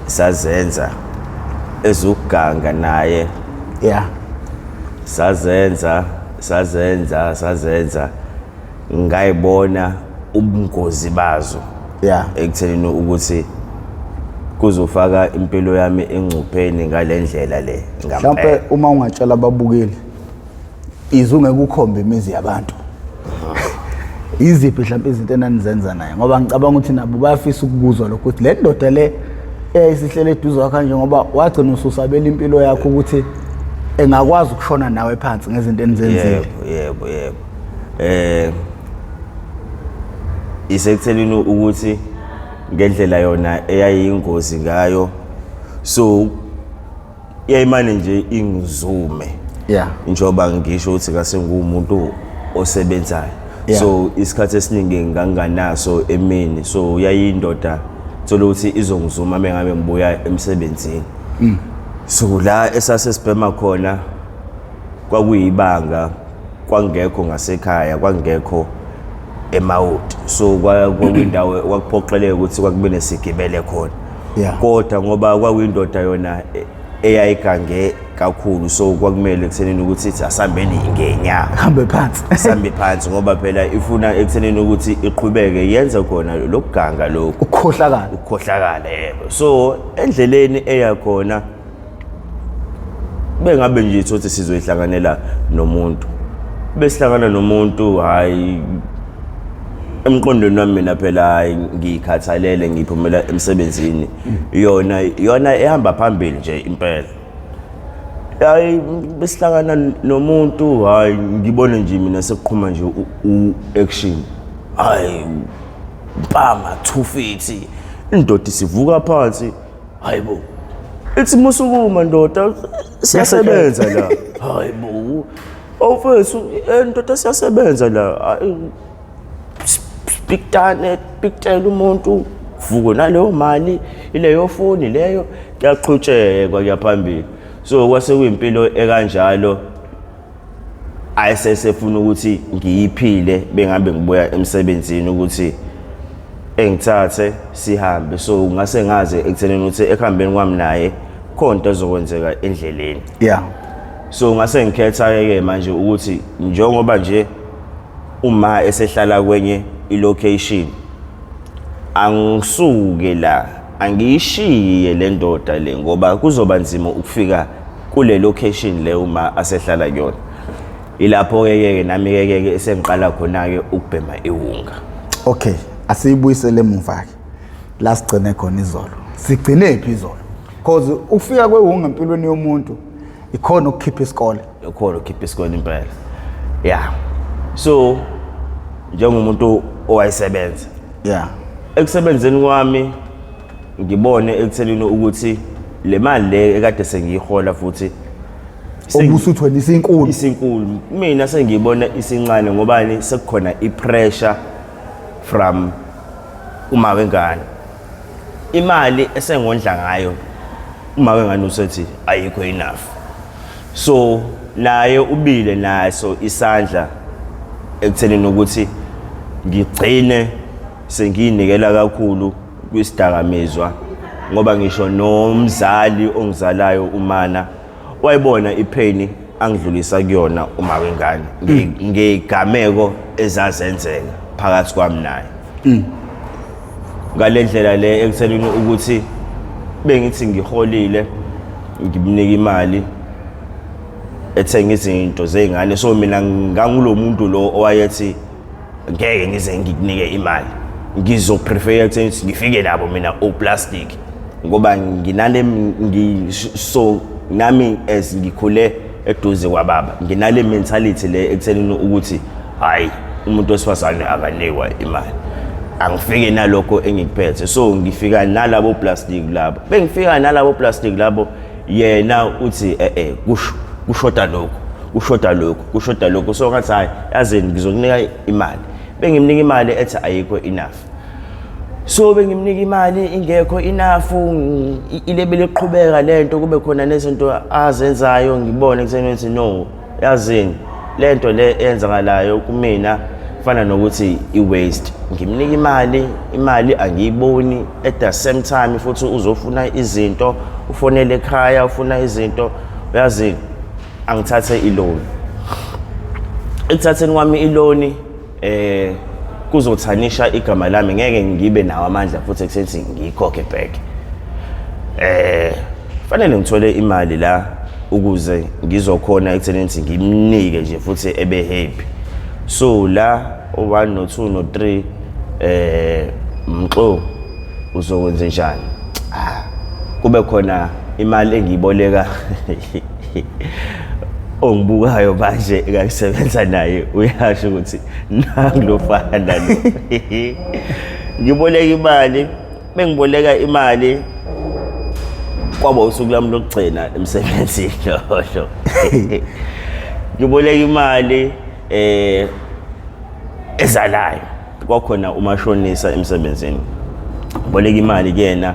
sazenza ezuganga naye yeah sazenza ngayibona ubungozi bazo yeah ekuthenini ukuthi kuzofaka impilo yami engcupheni ngalendlela le mhlawumbe uma ungatshela ababukeli izungeke ukhombe imizi yabantu iziphi mhlawumbe izinto enanizenza naye ngoba ngicabanga ukuthi nabo bayafisa ukubuzwa lokho ukuthi le ndoda le isihlele eduze wakho kanje ngoba wagcina ususabela impilo yakho ukuthi engakwazi ukushona nawe phansi ngezinto enizenzile. Yebo isekuthelini ukuthi ngendlela yona eyayingozi ngayo so yayimane nje ingizume yeah njoba ngisho ukuthi kase ngumuntu osebenzayo so isikhathi esiningi nganganaso emini so yayindoda thola ukuthi izongizuma mengabe ngibuya emsebenzini so la esasesibhema khona kwakuyibanga kwangekho ngasekhaya kwangekho emawuti so kwakuyindawo kwakuphoqeleka ukuthi kwakube nesigibele khona kodwa ngoba kwakuyindoda yona eyayigange kakhulu so kwakumele ekuthenini ukuthi ithi asambeni ngenyawo hambe phansi ngoba phela ifuna ekuthenini ukuthi iqhubeke yenze khona lokuganga lokho ukukhohlakala yebo so endleleni eyakhona bengabe nje ithothi sizoyihlanganela nomuntu besihlangana nomuntu hayi emqondweni wami mina phela ngikhathalele ngiphumela emsebenzini yona ehamba phambili nje impela hayi besihlangana nomuntu hayi ngibone nje mina sekuqhuma nje action hayi mpama 2 feet indoda sivuka phansi hayibo ithi musukuma ndoda siyasebenza la hayibo ofethu indoda siyasebenza la piktele umuntu vuko naleyo mali ileyo phone leyo kuyaqhutshekwa kuyaphambili so kwase kuyimpilo ekanjalo ayisesefuna ukuthi ngiyiphile bengabe ngibuya emsebenzini ukuthi engithathe sihambe so ngase ngaze ekuthenini ukuthi ekhambeni kwami naye khonto ezokwenzeka endleleni so ngase ngikhetha ke manje ukuthi njengoba nje uma esehlala kwenye ilocation angisuke la angiyishiye le ndoda le ngoba kuzoba nzima ukufika kule location le uma asehlala kuyona ilapho ke nami ke esengiqala khona ke ukubhema iwunga. Okay, asiyibuyisele emuva ke la sigcine khona izolo sigcine phi izolo because ukufika kwewunga empilweni yomuntu ikhona ukukhipha isikole impela so njengomuntu owayisebenza ekusebenzeni kwami ngibone ekuthelini ukuthi le mali le ekade sengiyihola futhi obusuthweni isinkulu mina sengiyibona isincane ngobani sekukhona ipressure from uma wengane imali esengondla ngayo uma wengane usethi ayikho enough so naye ubile naso isandla ekuthelini ukuthi ngigcine sengiyinikela kakhulu kwisidakamizwa ngoba ngisho nomzali ongizalayo umana wayibona ipain angidlulisa kuyona uma wengane ngegameko ezazenzeka phakathi kwami naye ngalendlela le ekuthelini ukuthi bengithi ngiholile ngimnika imali ethenga izinto zezingane so mina ngangulomuntu lo owayethi ngeke ngize ngikunike imali ngizoprefer ukuthi ngifike nabo mina oplastic ngoba nginale so nami as ngikhule eduze kwababa nginale mentality le ekuthenini ukuthi hayi umuntu wesifazane akanikwa imali angifike nalokho engikuphethe so ngifika nalabo plastic labo bengifika nalabo plastic labo yena uthi kushoda lokho so ngathi hayi yazini ngizokunika imali bengimnika imali ethi ayikho enough so bengimnika imali ingekho enough ilebele iqhubeka lento kube khona nezinto azenzayo ngibone ukuthi no yazini lento le eyenzakalayo kumina fana nokuthi iwaste ngimnika imali angiyiboni, at the same time futhi uzofuna izinto, ufonele ekhaya ufuna izinto, uyazi angithathe i-loan. Ekuthatheni kwami i-loan kuzothanisha igama lami, ngeke ngibe nawo amandla futhi ekusethi ngiyikhokhe back. Fanele ngithole imali la ukuze ngizokhona ekutheni ngimnike nje futhi ebe happy. So la 1 no 2 no 3 Mxo uzokwenza njani? Kube khona imali engiyiboleka ongibukayo manje ngakusebenza naye, uyasho ukuthi nangilofana lo. Ngiboleka imali, bengiboleka imali kwaba usuku lami lokugcina emsebenzini lo. Ngiboleka imali ezalayo, kwakhona umashonisa emsebenzini. Ngiboleka imali kuyena,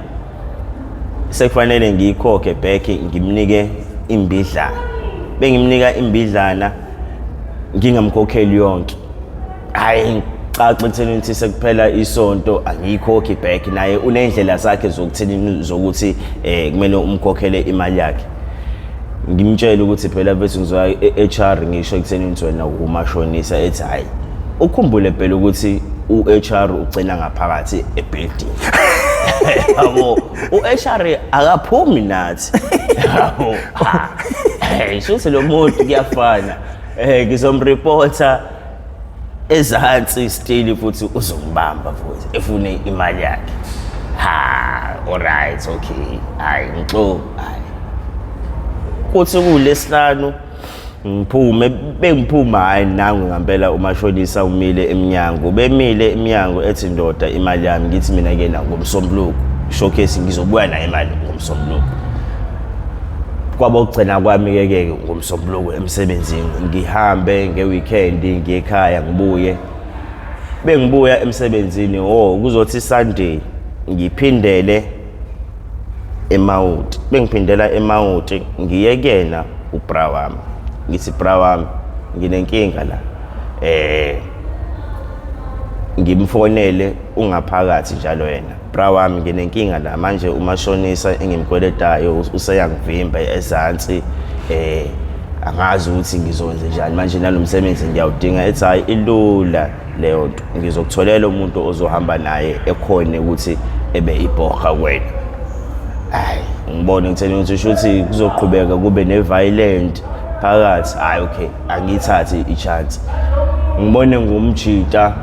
sekufanele ngiyikhokhe back, ngimnike imbidlana. Bengimnika imbidlana ngingamkhokheli yonke. Hayi caca ekutheni ukuthi sekuphela isonto angiyikhokhi back, naye unendlela zakhe zokuthi kumele umkhokhele imali yakhe. Ngimtshela ukuthi phela bese ngizoya e-HR ngisho ekutheni ukuthi wena umashonisa, ethi hayi ukhumbule phela ukuthi u-HR ugcina ngaphakathi ebuilding. Yabo u-HR akaphumi nathi. Yabo shuthi lo muntu kuyafana, ngizomreporta ezansi still futhi uzombamba futhi efune imali yakhe. Alright, okay, hayi Mxo, hayi kuthi kulesihlanu ngiphume, bengiphuma hayi nangu ngempela umashonisa umile eminyango, bemile eminyango ethi ndoda imali yami, ngithi mina kena ngomsombuluko showcase ngizobuya nayo imali ngomsombuluko. Kwaba ukugcina kwami ke ngomsombuluko emsebenzini, ngihambe ngeweekend ngiye ekhaya ngibuye. Bengibuya emsebenzini kuzothi Sunday ngiphindele eMount. Bengiphindela eMount ngiyekena ubra wami, ngithi bra wami nginenkinga la, ngimfonele ungaphakathi njalo yena, bra wami nginenkinga la manje umashonisa engimkweletayo useyangivimba ezansi, angazi ukuthi ngizokwenza njani manje, nalomsebenzi ngiyawudinga. Ethi hayi ilula leyo nto, ngizokutholela umuntu ozohamba naye ekhone ukuthi ebe ibhoga wena. Hayi ngibone ngitheni ukuthi shuthi kuzoqhubeka kube ne-violent phakathi. Hayi okay, angiyithathi i-chance. Ngibone ngumjita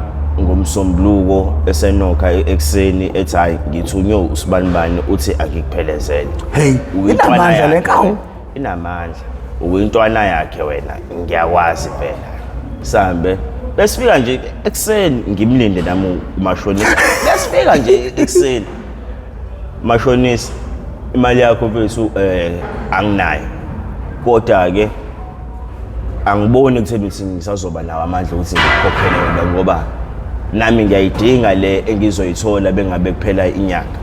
ngomsombuluko esenokha ekseni, ethi hayi ngithunywe usibanibani uthi angikuphelezele. Hey, inamandla lenkawu, inamandla, uyintwana yakhe wena, ngiyakwazi phela. Sambe besifika nje ekseni, ngimlinde nami umashonisa. Besifika nje ekseni, mashonisa imali yakho mfethu anginayo, kodwa ke angiboni ekutheni ukuthi ngisazoba nawo amandla ukuthi ngikhokhele wena, ngoba nami ngiyayidinga le engizoyithola bengabe kuphela inyanga.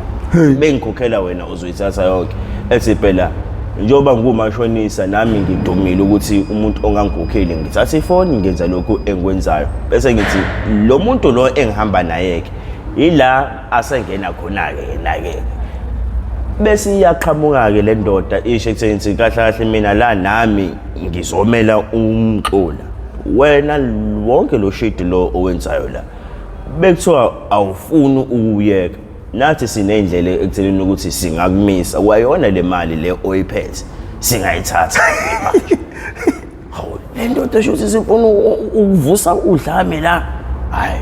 Bengikhokhela wena uzoyithatha yonke. Ethi phela njengoba ngumashonisa nami ngidumile ukuthi umuntu ongangikhokheli ngithatha ifoni ngenza lokhu engikwenzayo, bese ngithi lo muntu lo engihamba naye ke ila asengena khona ke la-ke, bese iyaqhamuka ke le ndoda isho ekutheni kahle kahle mina la nami ngizomela umxola, wena wonke lo shit lo owenzayo la bekuthiwa awufuni ukuyeka, nathi sinendlela ekutheleni ukuthi singakumisa kwayona le mali le oyiphethe singayithatha manje. Hawu le ndoda shothi sifuna ukuvusa udlame la. Hayi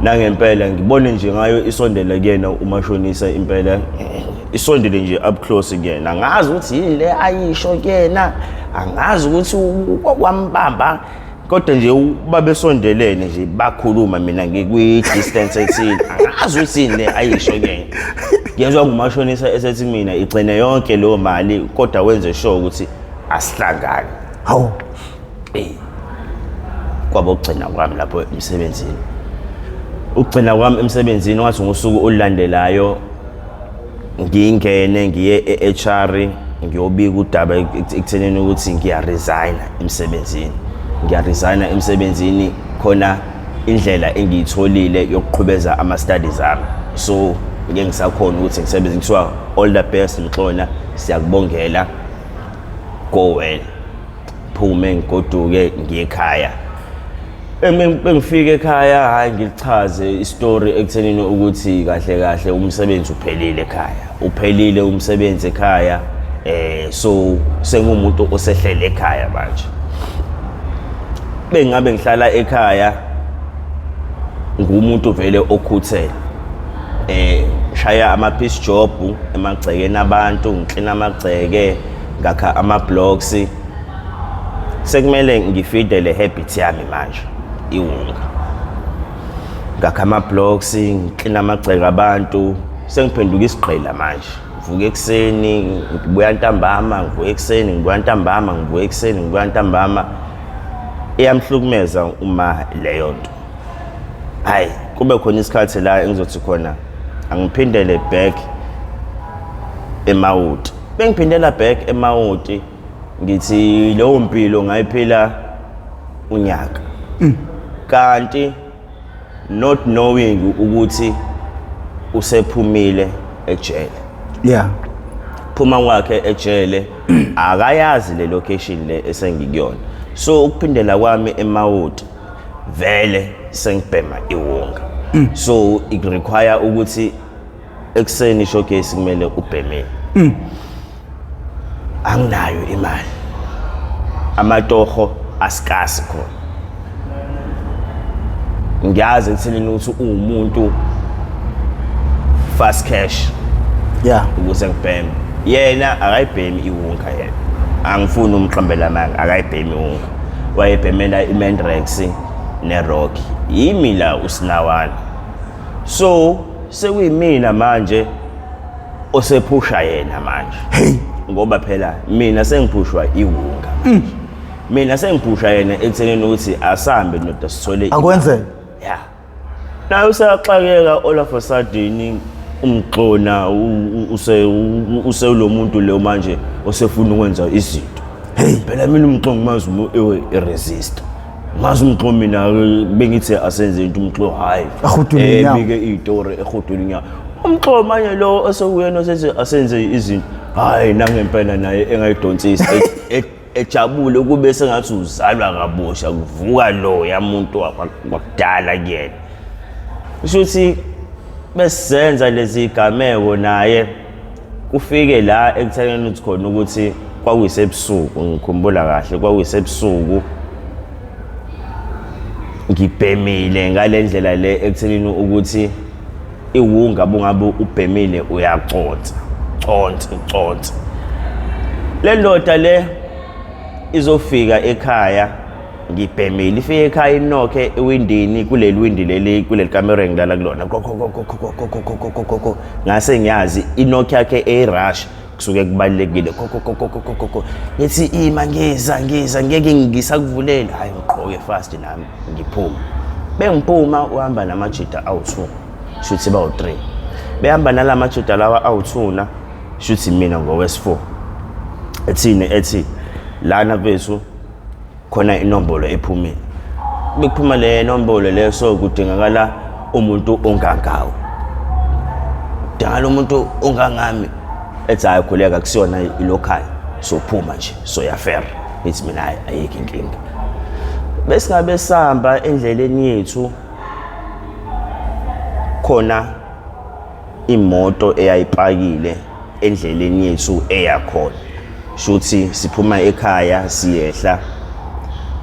nangempela ngibone nje ngayo isondela kuyena umashonisa impela, isondele nje up close kuyena, angazi ukuthi yini le ayisho kuyena, angazi ukuthi kwambamba, kodwa nje babesondelene nje bakhuluma, mina ngikwi-distance ethile, angazi ukuthi yini le ayisho kuyena. Ngiyezwa ngumashonisa esethi mina igcine yonke leyo mali, kodwa wenze sure ukuthi asihlangane. Hawu kwaba ukugcina kwami lapho emsebenzini. Ukugcina kwami emsebenzini wathi ngosuku olulandelayo ngingene ngiye e-HR ngiyobika udaba ekuthenini ukuthi ngiyaresigna emsebenzini. Ngiyaresigna emsebenzini khona indlela engiyitholile yokuqhubeza ama-studies ami. So ngeke ngisakhona ukuthi ngisebenze kuthiwa all the best Mxolona, siyakubongela, go well. Phume ngigoduke ngiye ekhaya. Bengifika ekhaya hayi ngilichaze istory ekuthenini ukuthi kahle kahle umsebenzi uphelile ekhaya. Uphelile umsebenzi ekhaya. So sengumuntu osehlele ekhaya manje. Bengabe ngihlala ekhaya ngumuntu vele okhuthele. Shaya ama-piece job emagcekeni abantu, ngiklina amagceke, ngakha ama-blocks. Sekumele ngifide le habit yami manje, iwunga. Ngakha ama-blocks, ngiklina amagceke abantu, sengiphenduka isigqila manje. Ngivuka ekuseni, ngibuya ntambama, ngivuka ekuseni, ngibuya ntambama, ngivuka ekuseni, ngibuya ntambama. Iyamhlukumeza uma leyo nto. Hayi, kube khona isikhathi la engizothi khona angiphindele back eMawoti. Bengiphindela back eMawoti ngithi leyo mpilo ngayiphila unyaka. Kanti not knowing ukuthi usephumile ejele. Yeah. Phuma kwakhe ejele akayazi le location le esengikuyona. So ukuphindela kwami eMawoti vele sengibhema iwunga. So it require ukuthi ekseni showcase kumele ubhemile. Anginayo imali. Amatoho askasi khona. Ngiyazi ekuthenini ukuthi umuntu fast cash. Yeah. Ukuze ngibheme. Yena akayibhemi iwunga yena. Angifuni umqambela manga akayibhemi iwunga. Wayebhemela iMandrex neRocky. Yimi la usinawana. So sekuyimina manje osephusha yena manje. Hey, ngoba phela mina sengiphushwa iwunga. Mina sengiphusha yena ekuthenini ukuthi asambe noda sithole akwenze. Yeah. Nayo usaxakeka all of a sudden umxona use lo muntu lo manje osefuna ukwenza izinto. Hey, Phela mina umxongo mazi resist. Mazi umxongo mina bengithi asenze into umxongo hayi. Ahudule inyawo. Bike izitori ehudule inyawo. Umxongo manje lo osewuyena osethi asenze izinto. Hayi nangempela naye engayidonsisi ejabule kube sengathi uzalwa kabusha kuvuka lo yamuntu wakudala kuyena. Kushuthi besenza lezi gameko naye kufike la ekuthenini ukuthi khona ukuthi kwakuyisebusuku ngikhumbula kahle kwakuyisebusuku ngibhemile ngalendlela le ekuthenini ukuthi iwunga bungabe ubhemile uyacotha conta le ndoda le izofika ekhaya ngibhemile ifike ekhaya inokhe ewindini kuleli windi leli kuleli camera ngidala kulona ngase ngiyazi inokhe yakhe erush kusuke kubalekile ngithi ima ngiza ngeke ngisakuvulela hayi ngiqoke fast nami ngiphuma bengiphuma uhamba namajita awu2 shuthi bawu3 behamba nalamajita lawa awu2 shuthi mina ngowes4 ethi lana bethu khona inombolo ephumile bekuphuma le nombolo leso kudingakala umuntu ongangawo dingala umuntu ongangami ethi hayi khuleka kusiyona ilocal so phuma nje so yafera ethi mina ayikho inkinga besingabe sihamba endleleni yethu khona imoto eyayipakile endleleni yethu eyakhona shuthi siphuma ekhaya siyehla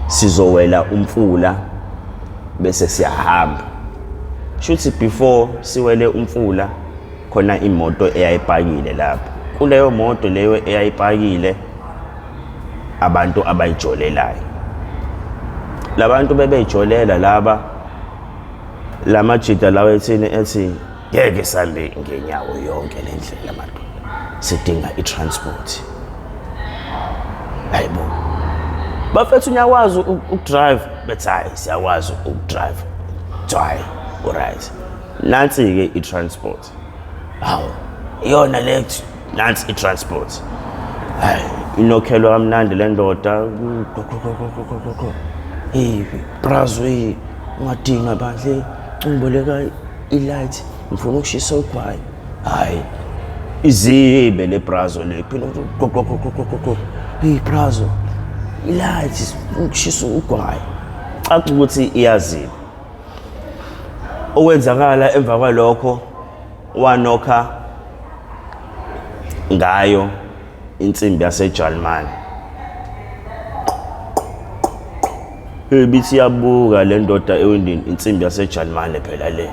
sizowela umfula bese siyahamba shuthi before siwele umfula khona imoto eyayipakile lapha kuleyo moto leyo eyayipakile abantu abayijolelayo labantu bebeyijolela laba lamajita lawa ethini ethi ngeke sambe ngenyawo yonke lendlela madoda sidinga itransport hayibo bafethu unyakwazi ukudrive bethi hayi siyakwazi ukudrive hayi alright nansi ke itransport hawo iyona lethi nansi itransport hayi inokhelo kamnandi le ndoda hey brazo ungadinga bandle ngiboleka ilight ngifuna ukushisa ugwayi hayi izibe le brazo le phela gogogogogogo hey brazo ilight ukushisa ugwayi caca ukuthi iyaziba okwenzakala emva kwalokho wanokha ngayo insimbi yaseJalimani ebithi yabuka le ndoda ewindini insimbi yaseJalimani phela le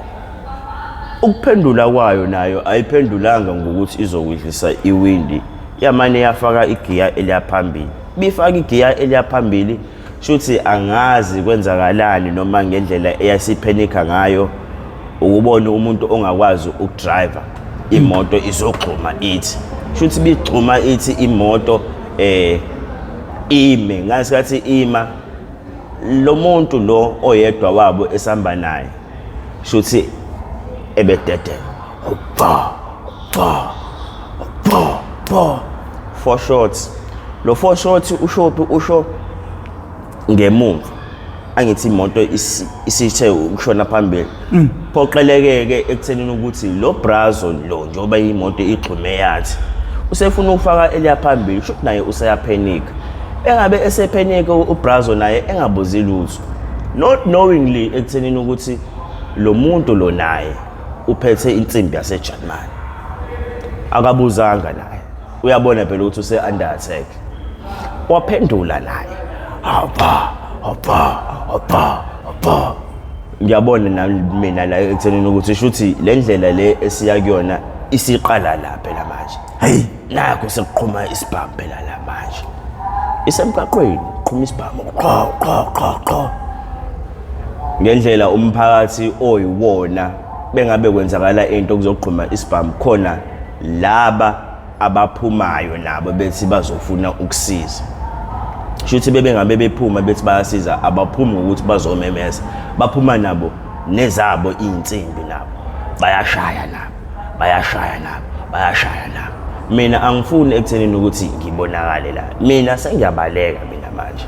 ukuphendula kwayo nayo ayiphendulanga ngokuthi izokwehlisa iwindi yamane yafaka igiya eliyaphambili bifaka igiya eliyaphambili shuthi angazi kwenzakalani noma ngendlela eyasiphenika ngayo ukubona umuntu ongakwazi ukudriver imoto izogxuma ithi shuthi bigxuma ithi imoto ime ngasikhathi ima lo muntu lo oyedwa wabo esihamba naye shuthi ebedede four shots lo four shots usho ngemuva angithi imoto isithe ukushona phambili phoqelekeke ekuthenini ukuthi lo brazo lo njoba imoto igxume yathi usefuna ukufaka eliyaphambili shothi naye usayaphenika engabe esephenika ubrazo naye engabuzi lutho not knowingly ekuthenini ukuthi lo muntu lo naye uphethe insimbi yaseJalimani akabuzanga naye uyabona phela ukuthi use under attack waphendula naye hoppa ngiyabona nami mina la ekuthenini ukuthi shuthi le ndlela le esiya kuyona isiqala la phela manje hey nakho sekuqhuma isibhamu phela la manje isemgaqweni qhuma isibhamu qha ngendlela umphakathi oyiwona bengabe kwenzakala into kuzoqhuma isibhamu khona laba abaphumayo nabo bethi bazofuna ukusiza shuthi bebengabe bephuma bethi bayasiza abaphumi ukuthi bazomemeza baphuma nabo nezabo insimbi nabo bayashaya nabo mina angifuni ekuthenini ukuthi ngibonakale la mina sengiyabaleka mina manje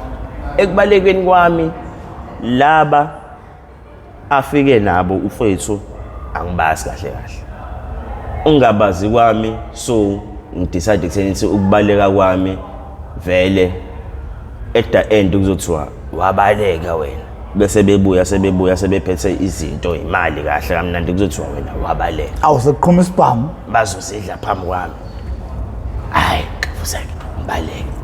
ekubalekeni kwami laba afike nabo ufethu angibazi kahle ungabazi kwami so ngidecide ukuthi ukubaleka kwami vele at the end kuzothiwa wabaleka wena bese bebuya sebephethe izinto imali kahle kamnandi kuzothiwa wena wabaleka awuseqhuma isibhamu bazozidla phambi kwami hayi fuseke ngibaleke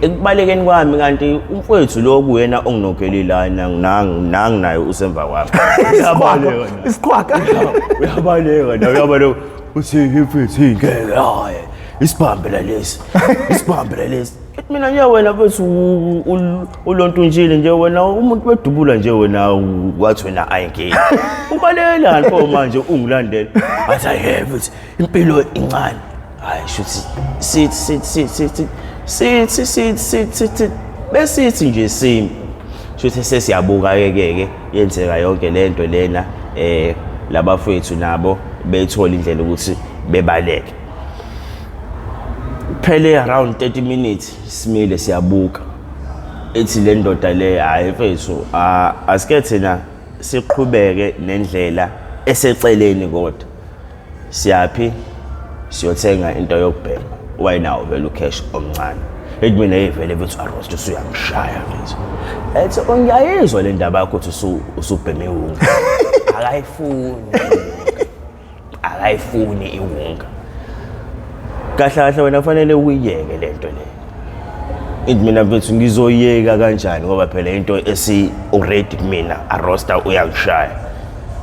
ekubalekeni kwami kanti umfowethu lo kuyena onginokeli lana nangi naye usemva kwami uyabaleka isiqhwaga uyabaleka uthi ngifethu ingeke hayi isibhambela lesi mina nje wena bethu ulontunjile nje wena umuntu wedubula nje wena wathi wena ayingeni ubalekela nto manje ungilandela athi ayebe impilo incane hayi shuthi sithi besithi nje simi shuthi sesiyabuka ke yenzeka yonke lento lena labafethu nabo bethola indlela ukuthi bebaleke phele around 30 minutes simile siyabuka ethi le ndoda le hayi mfethu asike thina siqhubeke nendlela eseceleni kodwa siyaphi siyothenga into yokubhema wayinawo vele ucash omncane ethi mina evele bethu arrost usuyangishaya mfethu ethi ongiyayizwa le ndaba yakho ukuthi usubheme iwunga akayifuni iwunga kahle wena kufanele uyiyeke lento le ithi mina mfethu ngizoyeka kanjani ngoba phela into esi already kumina arrosta uyangishaya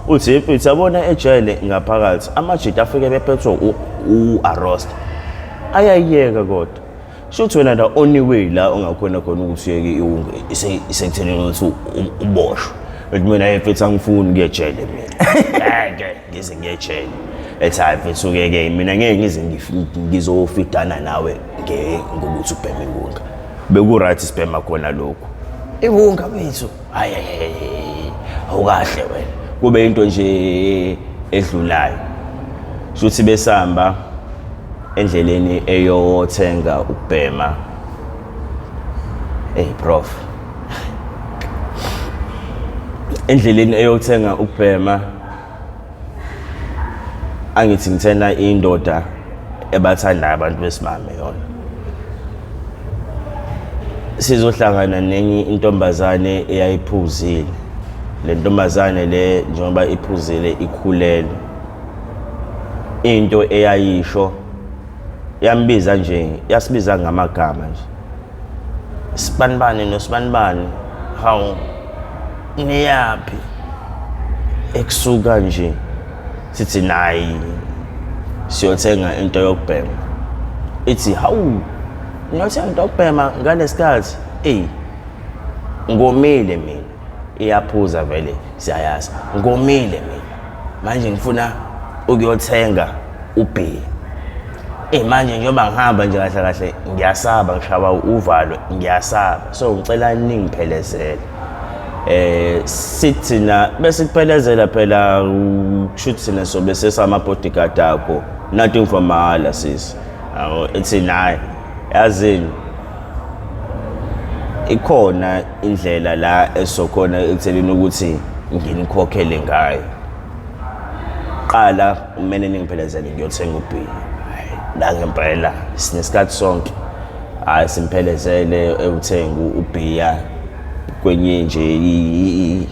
uthi mfethu yabona ejele ngaphakathi amajiti afike bephethwe u-arrosta ayayiyeka kodwa shuthi wena the only way la ongakhona khona ukuthi uyeke iwunga isekuthenini ukuthi uboshwe ethi mina mfethu angifuni ngiyejele mina ngize ngiyejele ethi hayi mfethu ke mina ngeke ngize ngizofitana nawe ngokuthi ubheme iwunga beku-right sibhema khona lokhu iwunga bethu hayi awukahle wena kube into nje edlulayo shuthi besamba endleleni eyothenga ukubhema prof endleleni eyothenga ukubhema angithi ngithena indoda ebathandayo abantu besimame yona. Sizohlangana nenye intombazane eyayiphuzile. Le ntombazane le njengoba iphuzile ikhulelwe. Into eyayisho yambiza nje, yasibiza ngamagama nje. Sibanibani nosibanibani, hawu niyaphi? Ekusuka nje sithi nayi siyothenga into yokubhema. Ithi hawu ngiyothenga into yokubhema ngalesikhathi ngomile mina. Iyaphuza vele siyayazi. Ngomile mina. Manje ngifuna ukuyothenga ubhiya. Manje njengoba ngihamba nje kahle kahle ngiyasaba ngishaba uvalo ngiyasaba. So ngicela ningiphelezele. Sithina bese kuphelezela phela kushuthi sina sobe sesama bodyguard akho. Nothing for mahala sis. Ethi nayi yazini ikhona indlela la esokhona ekutheleni ukuthi nginikhokhele ngayo. Qala kumele ningiphelezele ngiyothenga ubhiya. La ngempela sinesikhathi sonke simphelezele ekuthenga ubhiya kwenye nje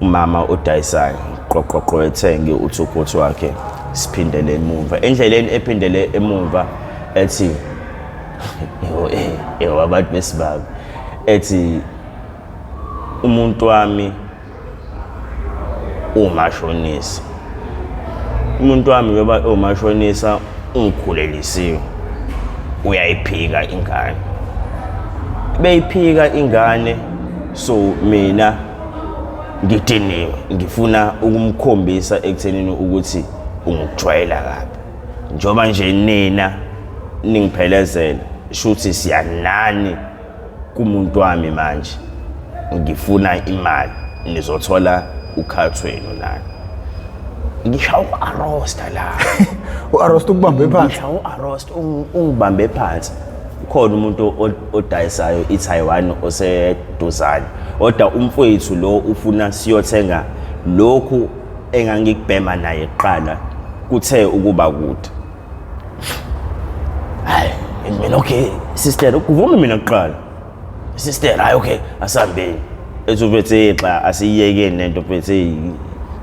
umama odayisayo qoqoqo ethenge uthukuthu wakhe siphindele emuva endleleni ephindele emuva ethi abantu besibaba ethi umuntu wami umashonisa. Umuntu wami ngoba umashonisa ungikhulelisiwe uyayiphika ingane. Beyiphika ingane so mina ngidiniwe ngifuna ukumkhombisa ekuthenini ukuthi ungijwayela kabi. Njoba nje nina ningiphelezela shuthi siyanani kumuntu wami manje. Ngifuna imali nizothola ukhathwenu nani. Ngishawa u-arrosta la. U-arrosta ukubambe phansi. Ngishawa u-arrosta ungibambe phansi. Khona umuntu odayisayo iTaiwan oseduzane. Oda umfowethu lo ufuna siyothenga lokhu engangikubhema naye eqala kuthe ukuba kude. Hayi mina okay sister ukuvuma mina kuqala. Sister hayi okay asambeni. Etuphethe xa asiyeke nento phethe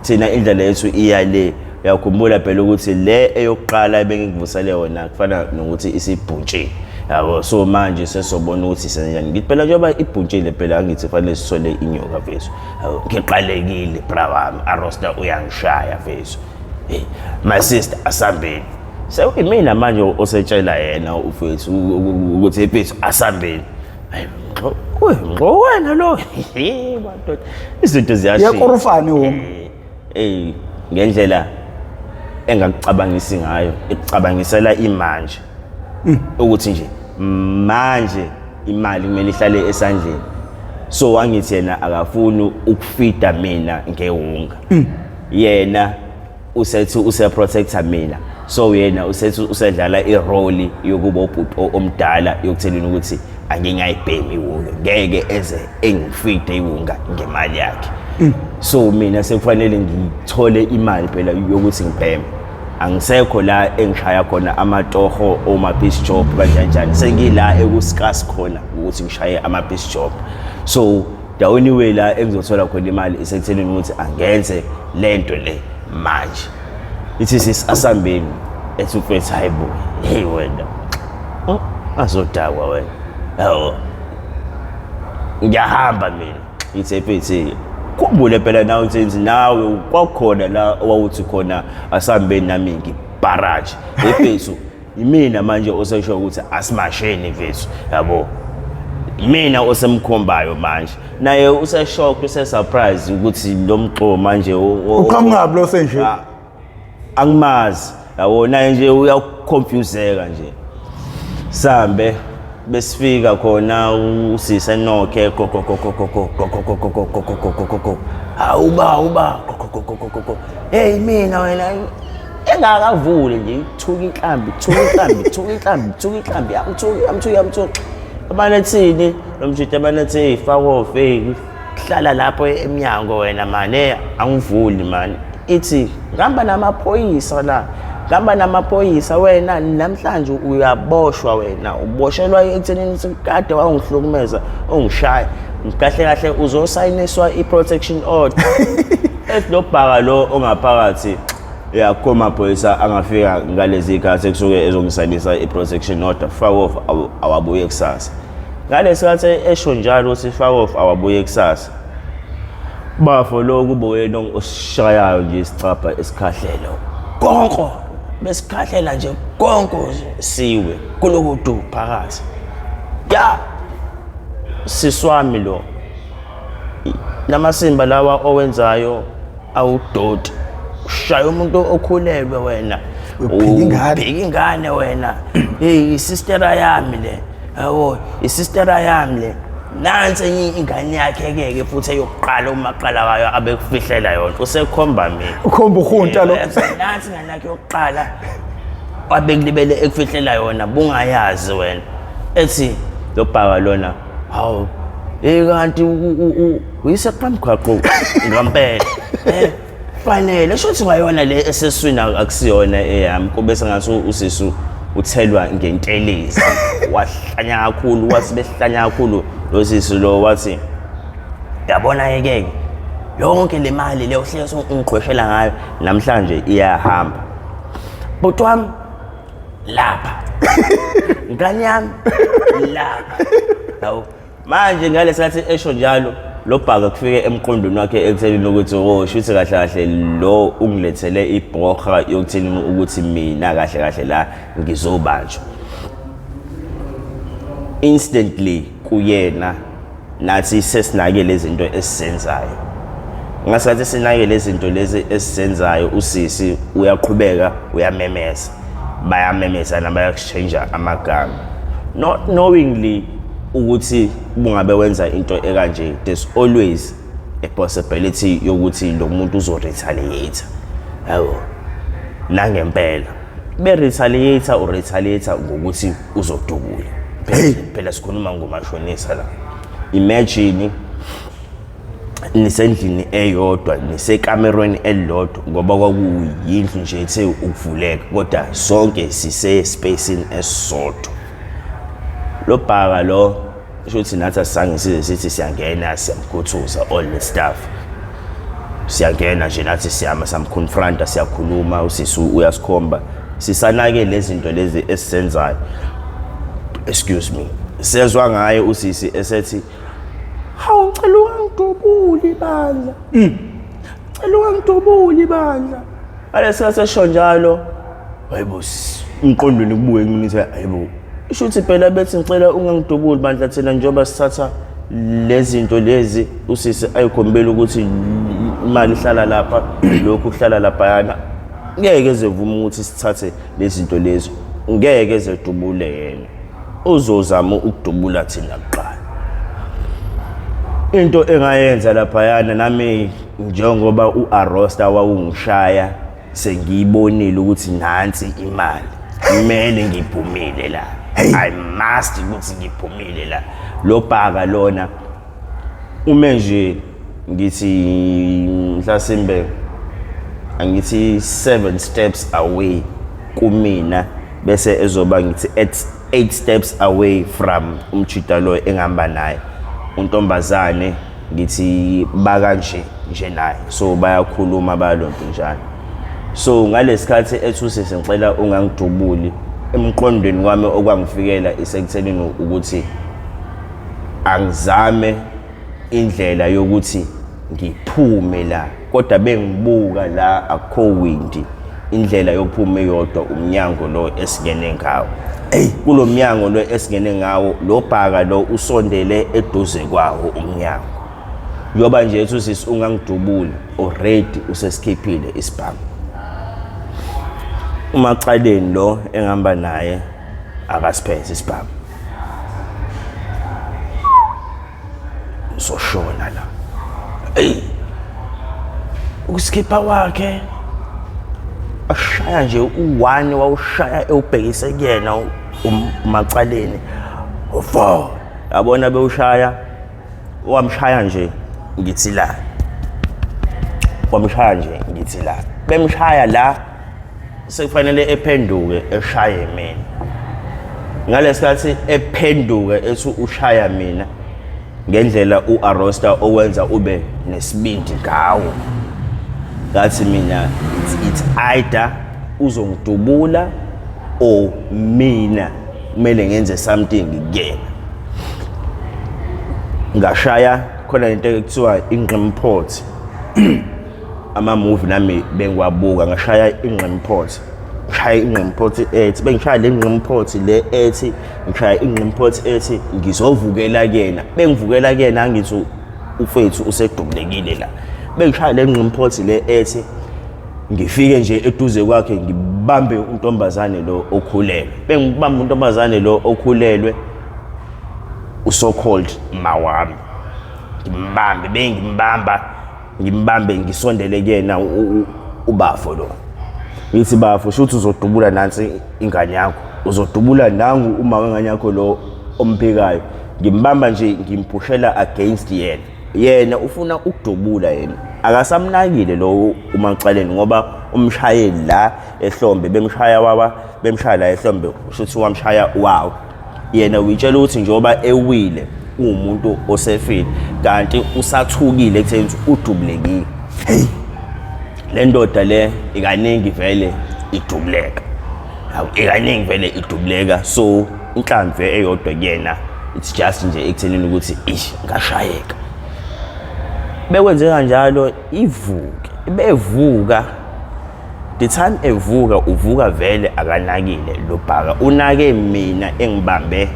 thina indlela yethu iyale. Uyakhumbula phela ukuthi le eyokuqala ebengikuvusele yona kufana nokuthi isibhuntshe. Yabo so manje sesobona ukuthi senjani. Ngithi phela njengoba ibhuntshile phela angithi fanele sithole inyoka mfethu. Ngiqalekile bra wami arrosta uyangishaya mfethu. My sister asambeni. Mina manje osetshela yena ufethu ukuthi mfethu asambeni. Wena lo madoda izinto ziyashiya. Yakorofani wona. Ngendlela engacabangisi ngayo ikucabangisela imanje. Ukuthi nje manje imali kumele ihlale esandleni. So angithi yena akafuni ukufida mina ngewunga. Yena usethi useprotector mina. So yena usethi usedlala irole yokuba ubhuti omdala yokuthelina ukuthi angingayibhemi iwunga. Ngeke eze engifide iwunga ngemali yakhe. So mina sekufanele ngithole imali phela yokuthi ngibheme. Angisekho la engishaya khona amatoho oma-piece job kanjani. Sengila ekuskas khona ukuthi ngishaye ama-piece job. So the only way la engizothola khona imali isekutheleni ukuthi angenze lento le manje. Ithi sisasambeni ethi ufethu hayibo hey wena. Azodakwa wena. Hawo. Ngiyahamba mina. Ithi ephethe khumbule phela nawe uthi nawe kwakhona la owawuthi khona asambeni nami ngibaraje efethu imina manje osesho ukuthi asimasheni mfethu yabo mina osemkhombayo manje naye useshock usesurprise ukuthi lo mxo manje uqhamukabi lo senje angimazi yabo naye nje uyaconfuseka nje sambe besifika khona usise nokhe awuba hey mina wena engakavuli nje ithuka inhlambi amthuki abanethini nomjita abanethi fuck off hey hlala lapho eminyango wena mane angivuli mani ithi ngihamba namaphoyisa la ngihamba namaphoyisa wena namhlanje uyaboshwa wena uboshelwa ekuthenini kade wangihlukumeza ungishaya kahle kahle uzosayiniswa i-protection order esilobhaka lo ongaphakathi yakho amaphoyisa angafika ngalezi ikhathi ekusuke ezongisayinisa i-protection order fuck off awabuye kusasa ngalesikhathi esho njalo uthi fuck off awabuye kusasa bafo lo kube yena osishayayo nje isicapha esikhahlelo konko besikhahlela nje konko siwe kulokudu phakathi ya siswami lo namasimba lawa owenzayo awudoti ushaya umuntu okhulelwe wena ubheka ingane wena hey isistera yami le yabo isistera yami le nansi ingane yakhe ke futhi eyokuqala umaqala wayo abekufihlela yona usekhomba mina ukhomba uhunta lo nansi ingane yakhe yokuqala abekulibele ekufihlela yona bungayazi wena ethi lo bhaka lona hawu kanti uyiseqhamqhaqo ngampela fanele shothi ngayona le eseswini akusiyona eyami kube sengathi usisu uthelwa ngentelezi wahlanya kakhulu wasibehlanya kakhulu lo sisu lo wathi yabona yeke yonke le mali le uhlezi ungiqhweshela ngayo namhlanje iyahamba but wami lapha nganyami lapha hawu manje ngalesikhathi esho njalo lo bhaka kufike emqondweni wakhe ekutheleni ukuthi shuthi kahle kahle lo ungilethele ibhoga yokutheleni ukuthi mina kahle kahle la ngizobanjwa instantly kuyena nathi sesinake lezi zinto esizenzayo ngasathi sinake lezi zinto lezi esizenzayo usisi uyaqhubeka uyamemeza bayamemeza nabayaxchange amagama not knowingly ukuthi bungabe wenza into ekanje there's always a possibility yokuthi lo muntu uzoretaliate yabo nangempela retaliate ngokuthi uzodubula phela sikhuluma ngomashonisa la imagine nisendlini eyodwa nisekamerweni elilodwa ngoba kwakuyindlu nje ethe ukuvuleka kodwa sonke sise spacing esisodwa lo bhaka lo shothi nathi asange sithi siyangena siyamkhuthuza all the stuff siyangena nje nathi siyama samconfronta siyakhuluma usisi uyasikhomba sisanake lezi zinto lezi esizenzayo excuse me sezwa ngaye usisi esethi hawu ngicela ungidubuli bandla ngicela ungidubuli bandla alesikhathi esho njalo hayibo umqondweni kubuye nginithi hayibo ishuthi phela bethi ngicela ungangidubuli bandla thina njengoba sithatha lezi zinto lezi usisi ayikhombela ukuthi imali ihlala lapha lokhu kuhlala lapha yana ngeke ezevuma ukuthi sithathe lezi zinto lezi ngeke ezedubule yena uzozama ukudubula thina kuqala into engayenza lapha yana nami njengoba uArosta wawungishaya sengiyibonile ukuthi nansi imali kumele ngiphumile la I must ukuthi ngiphumile la lo bhaka lona ume nje ngithi mhlasimbe angithi 7 steps away kumina bese ezoba ngithi 8 steps away from umchita lo engihamba naye untombazane ngithi bakanje nje naye so bayakhuluma balonto njalo so ngalesikhathi ethuse sengicela ungangidubuli emqondweni kwami okwangifikela isekuthenini ukuthi angizame indlela yokuthi ngiphume la kodwa bengibuka la akho windi indlela yokuphuma eyodwa umnyango lo esingene ngawo kulo mnyango lo esingene ngawo lo bhaka lo usondele eduze kwawo umnyango yoba nje ethu sisi ungangidubuli already usesikhiphile isibhamu umaqaleni lo engihamba naye akasiphethe isibhamu soshona la ukuskipha wakhe ashaya nje u1 wawushaya ewubhekise kuyena umaqaleni u4 yabona bewushaya wamshaya nje ngithi la wamshaya nje ngithi la bemshaya la sekufanele ephenduke eshaye mina ngalesikhathi ephenduke ethi ushaya mina ngendlela uArosta owenza ube nesibindi ngawo ngathi mina it's either uzongidubula or mina kumele ngenze something kuyena ngashaya khona into ekuthiwa ingqimport ama-movie nami bengiwabuka ngashaya ingqimport ngishaya ingqimport ethi bengishaya le ngqimport le ethi ngishaya ingqimport ethi ngizovukela kuyena bengivukela kuyena angithi ufethu usedubulekile la bengishaya le ngqimport le ethi ngifike nje eduze kwakhe ngibambe untombazane lo okhulelwe bengibamba untombazane lo okhulelwe uso called mawami ngimbambe ngisondele kuyena ubafo lo ngithi bafo shuthi uzodubula nansi ingane yakho uzodubula nangu uma wengane yakho lo omphikayo ngimbamba nje ngimpushela against yena ufuna ukudubula yena akasamnakile lo uMaxaleni ngoba umshayeli la ehlombe bemshaya la ehlombe shuthi wamshaya wawo yena uyitshela ukuthi njoba ewile umuntu osefile kanti usathukile ekutheni udubulekile hey le ndoda le ikaningi vele idubuleka so inhlamvu eyodwa kuyena it's just nje ekuthenini ukuthi ngashayeka bekwenze kanjalo bevuka the time uvuka vele akanakile lo bhaka unake mina engibambe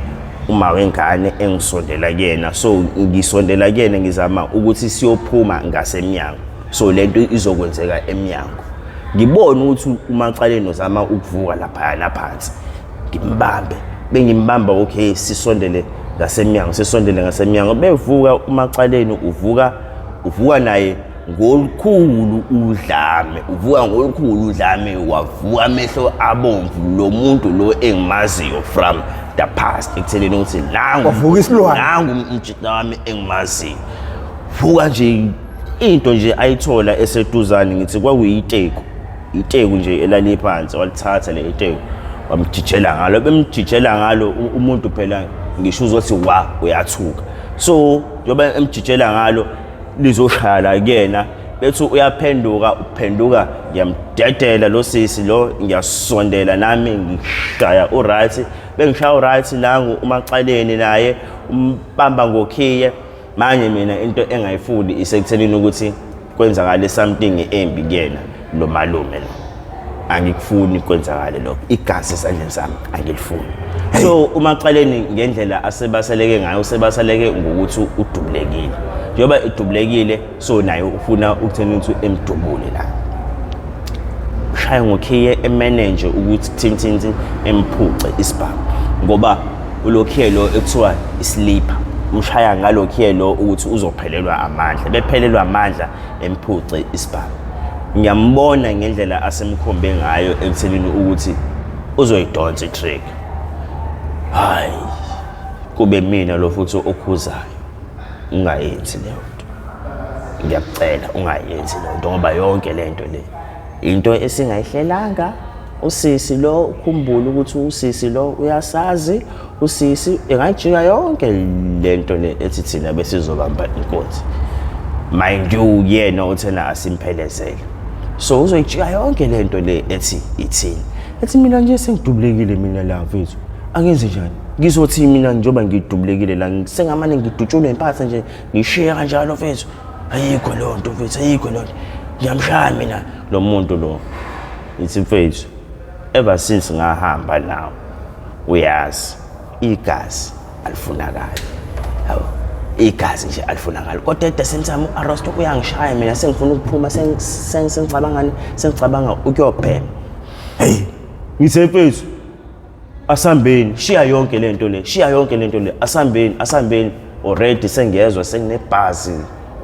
uma wengane engisondela kuyena so ngisondela kuyena ngizama ukuthi siyophuma ngasemnyango so lento izokwenzeka emnyango ngibona ukuthi uMaxaleni uzama ukuvuka lapha phansi bengimbamba okay sisondele ngasemnyango bevuka uMaxaleni uvuka naye ngolukhulu udlame wavuka amehlo abomvu lo muntu lo engimaziyo from the past ekutheleni ukuthi nangu umjita wami engimaziyo vuka nje into nje ayithola eseduzane ngithi kwakuyiteku nje elaliphansi walithatha le iteku bemjijela ngalo umuntu phela ngisho ukuthi uyathuka so njoba emjijela ngalo lizoshaya kuyena bethi uphenduka ngiyamdedela lo sisi lo ngiyasondela nami ngishaya uright bengishaya uright nangu uMaxaleni naye umbamba ngokhiye manje mina into engayifuni isekuthelini ukuthi kwenzakala something embi kuyena lo malume lo angikufuni kwenzakala lokho igazi esandleni sami angilifuni so uMaxaleni ngendlela asebasaleke ngayo sebasaleke ngokuthi udubulekile njoba idubulekile so naye ufuna ukuthena ukuthi emdubule la shaya ngokhiye emanage ukuthi thintinthi emphuce isibhamu ngoba ulokhiye lo ekuthiwa isleeper umshaya ngalokhiye lo ukuthi uzophelelwa amandla bephelelwa amandla emphuce isibhamu ngiyambona ngendlela asemkhombe ngayo ekuthelini ukuthi uzoyidonsa itrick hayi kube mina lo futhi okhuzayo ungayenzi leyo nto ngiyakucela ungayenzi leyo nto ngoba yonke lento le into esingayihlelanga usisi lo ukhumbula ukuthi usisi lo uyasazi usisi engajika yonke lento le ethi thina besizobamba inkonzo mind you yena uthena asimphelezele so uzoyijika yonke lento le ethi ithini ethi mina nje sengidubulekile mina la mfethu angenze njani ngizothi mina njoba ngidubulekile la sengamane ngidutshulwe impatha nje ngishiya kanjalo mfethu ayikho lonto mfethu ayikho lonto ngiyamshaya mina lo muntu lo ithi mfethu ever since ngahamba nawo uyazi igazi alifunakala yabo igazi nje alifunakala kodwa at the same time uArosta uyangishaya mina sengifuna ukuphuma sengicabanga ukuyobhema hey ngithe mfethu asambeni shiya yonke lento le asambeni already sengiyezwa senginebhasi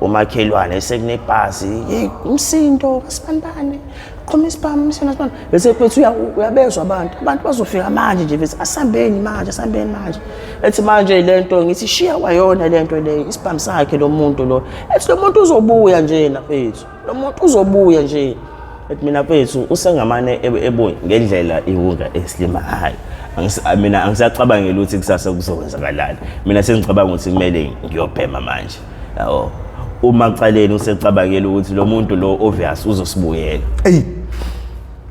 umakhelwane sekunebhasi hey umsindo kasibandane qhoma isibhamu sibani bese mfethu uyabezwa abantu bazofika manje nje mfethu asambeni manje ethi manje lento ngithi shiya kwayona lento le isibhamu sakhe lo muntu lo ethi lo muntu uzobuya nje na mfethu lo muntu uzobuya nje ethi mina mfethu usengamane ebonye ngendlela ihunga eslima hayi mina angisacabangela ukuthi kusasa kuzokwenzakalala mina sengicabanga ukuthi kumele ngiyobhema manje yabo uma caleni usecabangela ukuthi lo muntu lo obvious uzosibuyela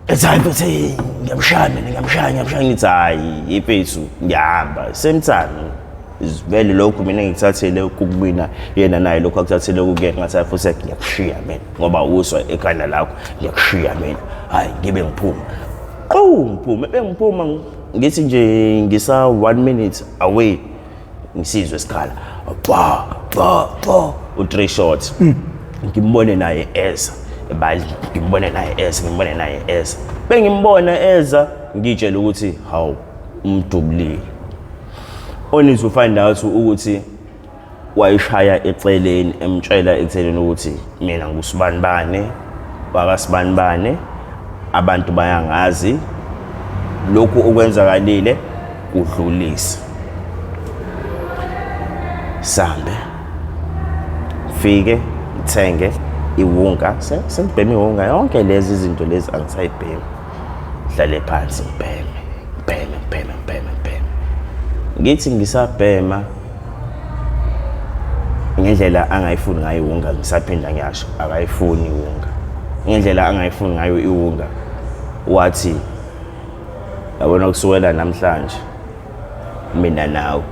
ethi bese ngiyamshaya ngithi hayi ifethu ngiyahamba same time vele lokhu mina ngikuthathele ukubina yena naye lokho akuthathele ukuyena ngathi futhi ngiyakushiya mina ngoba uswa ekhanda lakho ngiyakushiya mina hayi ngibe ngiphuma bengiphuma ngithi nje ngisa 1 minute away ngisizwe isikhala ba u3 shots ngimbone naye eza ebali ngimbone naye eza bengimbona eza ngitshela ukuthi hawu umdubulile only to find out ukuthi wayishaya eceleni emtshela ekutheleni ukuthi mina ngusibanibane wakasibanibane abantu bayangazi lokhu okwenzakalile udlulisa sambe fike ngithenge iwunga sengibheme iwunga yonke lezi izinto lezi angisayibhemi hlale phansi ngibheme ngithi ngisabhema ngendlela angayifuni ngayo iwunga ngisaphinda ngiyasho akayifuni iwunga ngendlela angayifuni ngayo iwunga wathi yabona kusukela namhlanje mina nawe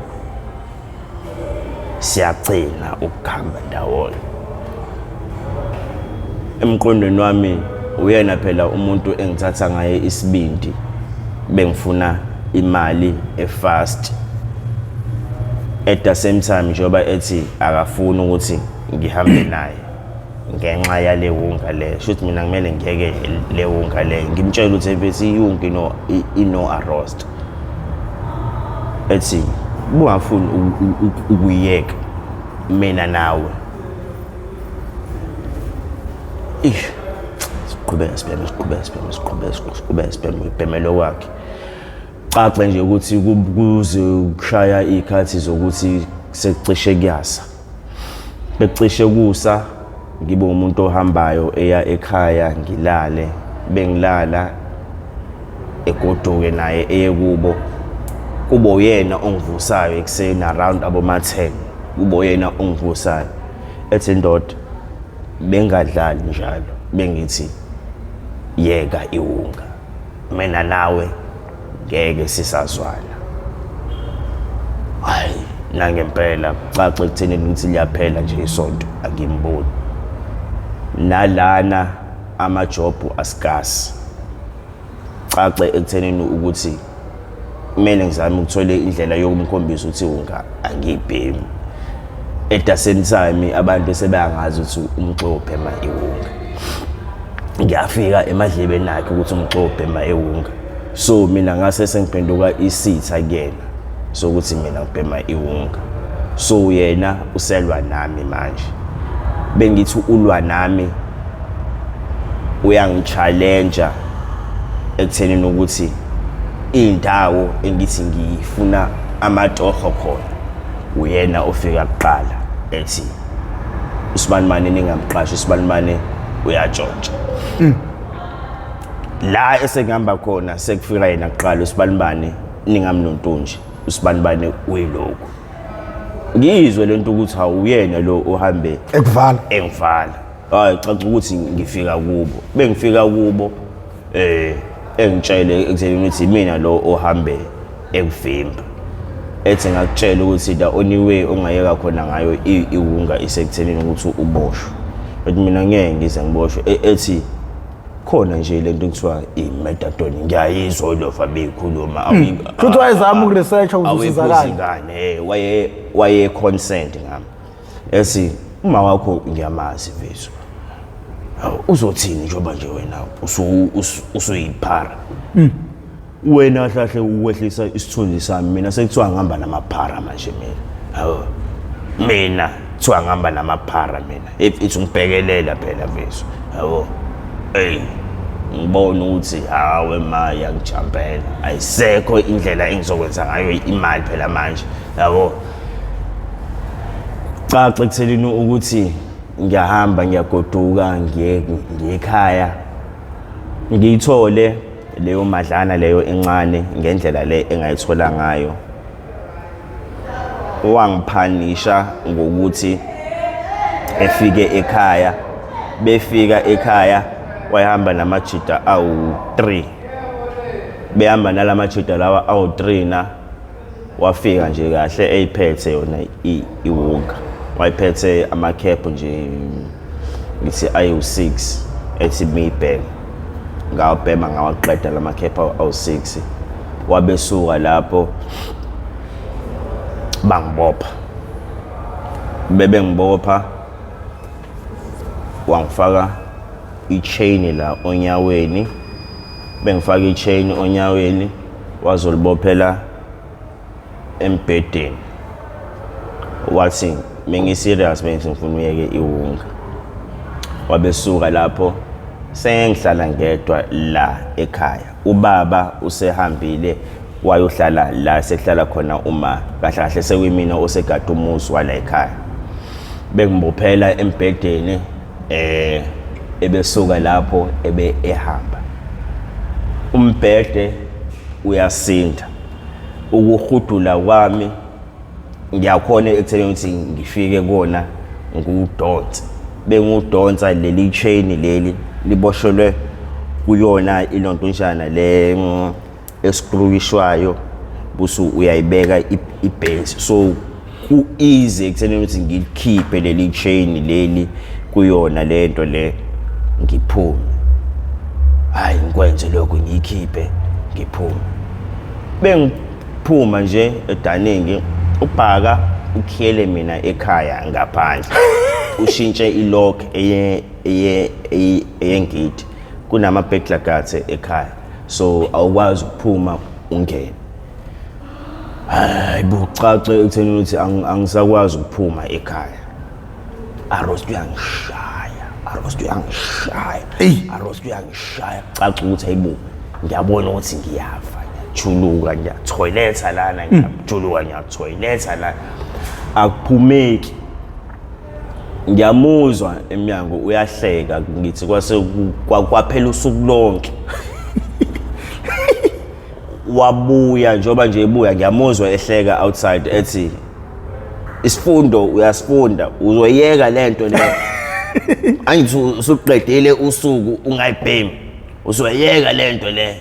siyagcina ukuhamba ndawonye emqondweni wami uyena phela umuntu engithatha ngaye isibindi bengifuna imali efast at the same time njoba ethi akafuni ukuthi ngihambe naye ngenxa yale wunga le shothi mina kumele ngiyeke le wunga le ngimtshela ukuthi bese iyunga ino arrest ethi bungafuni ukuyeka mina nawe siqhubeka ibhemelo wakhe caca nje ukuthi kuze kushaya ikhathi zokuthi sekucishe kuyasa becishe kusa ngibe umuntu ohambayo eya ekhaya ngilale bengilala egoduke naye eyekubo kubo yena ongivusayo ekseni around aboma 10 kubo yena ongivusayo ethi ndoda bengadlali njalo bengithi yeka iwunga mina nawe ngeke sisazwana hayi nangempela caca ekuthenini ukuthi liyaphela nje isonto angimboni nalana amajobhu askasi caca ekuthenini ukuthi kumele ngizame ukuthola indlela yokumkhombisa ukuthi unga angibhemi at the same time abantu sebayangazi ukuthi umxophe ma iwunga ngiyafika emadlebeni akhe ukuthi umxophe ma iwunga so mina ngase sengiphenduka isitha kuyena so ukuthi mina ngibhema iwunga so yena uselwa nami manje bengithi ulwa nami uyangichallenge ekuthenini ukuthi indawo engithi ngifuna amatoho khona uyena ofika kuqala ethi usibanibane ningamqhashi usibanibane uyajotja la esengihamba khona sekufika yena kuqala usibanibane ningamnontonje usibanibane uyiloko ngizwe lento ukuthi awuyena lo ohambe engivala hayi caca ukuthi ngifika kubo bengifika kubo engitshele ekutheleni ukuthi mina lo ohambe ekuvimba ethi ngakutshela ukuthi the only way ongayeka khona ngayo iwunga isekuthenini ukuthi uboshwe ethi mina ngeke ngize ngiboshwe ethi khona nje lento kuthiwa i-methadone ngiyayizwa lo fabeyikhuluma futhi wayezama ukuresearch ukusizakala ingane waye consent ngami ethi uma wakho ngiyamazi vethu uzothini njengoba nje wena usuyiphara wena hlahle ukwehlisa isithunzi sami mina sekuthiwa ngihamba namaphara manje mina kuthiwa ngihamba namaphara mina if ngibhekelela phela vethu yabo ngibona ukuthi hawe ma yangijampela ayisekho indlela engizokwenza ngayo imali phela manje yabo caca ekutheleni ukuthi ngiyahamba ngiyagoduka ngiyekhaya ngiyithole leyo madlana leyo encane ngendlela le engayithola ngayo wangiphanisha ngokuthi befika ekhaya wayehamba namajida awu3 behamba nalamajida lawa awu3 na wafika nje kahle eyiphethe yona iwonga wayiphethe amakhephu nje ngithi ayu6 ethi Maybank ngawabhema ngawaqeda lamakhephu awu6 wabesuka lapho bangibopha bebengibopha wangifaka i-chain la onyaweni bengifaka i-chain onyaweni wazolibophela embedeni wathi mengiserious bese ngifuna uyeke iwunga wabesuka lapho sengihlala ngedwa la ekhaya ubaba usehambile wayohlala la sehlala khona uma kahle kahle sekuyimina osegada umuzi wala ekhaya bengibophela embedeni ebesuka lapho ehamba umbhede uyasinda ukuhudula kwami ngiyakhona ekutheleni ukuthi ngifike kona ngudonsa bengudonsa leli chain leli liboshelwe kuyona ilontonjana le escrewishwayo busu uyayibeka ibase so ku easy ekutheleni ukuthi ngikhiphe leli chain leli kuyona lento le ngiphume hayi ngikwenze lokho ngikhiphe ngiphume bengiphuma nje edaningi ubhaka ukhiyele mina ekhaya ngaphandle ushintshe ilock eyengidi kunama backлагats ekhaya so awukwazi ukuphuma ungene hayi bucace ekutheni ukuthi angisakwazi ukuphuma ekhaya arostu uyangishaya caca ukuthi hayibo ngiyabona ukuthi ngiyafa ngiyajuluka ngiyathoiletha lana ngiyajuluka ngiyathoiletha lana akuphumeki ngiyamuzwa eminyango uyahleka ngithi kwase kwaphela usuku lonke wabuya njoba nje ebuya ngiyamuzwa ehleka outside ethi isifundo uyasifunda uzoyeka lento le angithi usuqedile usuku ungayibhemi uzoyeka lento le